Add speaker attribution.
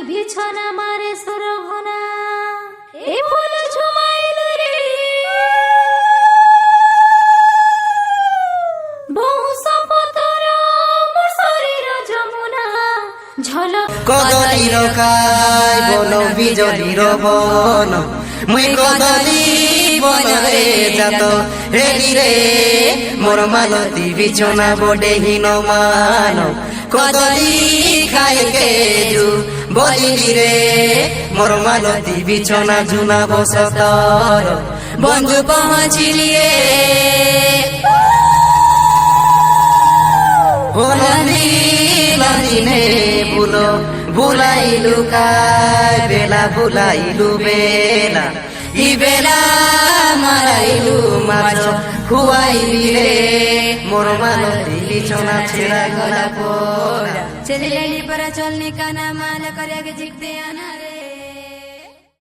Speaker 1: বিছনা মারে সরগনা এ ফুল ঝুমাইল রে বহু সপতর মোর শরীর যমুনা ঝলক
Speaker 2: কদলীর কাই বন বিজলীর বন মুই কদলী বনরে যাত হেলি রে মোর মালতী বিছনা বডে হীন মান কদলী খাইকে যু বলিলি রে মোর মালতী বিছনা ঝুনা বসতর বন্ধু পৌঁছিলিয়ে লালিনে বুলো বুলাইলু কাই বেলা বুলাইলু বেলা ই বেলা মারাইলু মাছ খুয়াইলি রে মোর মালতী বিছনা ছেড়া গলা পোড়া
Speaker 1: চলে পরা চলনে কানা মাল করে জিগতে আনা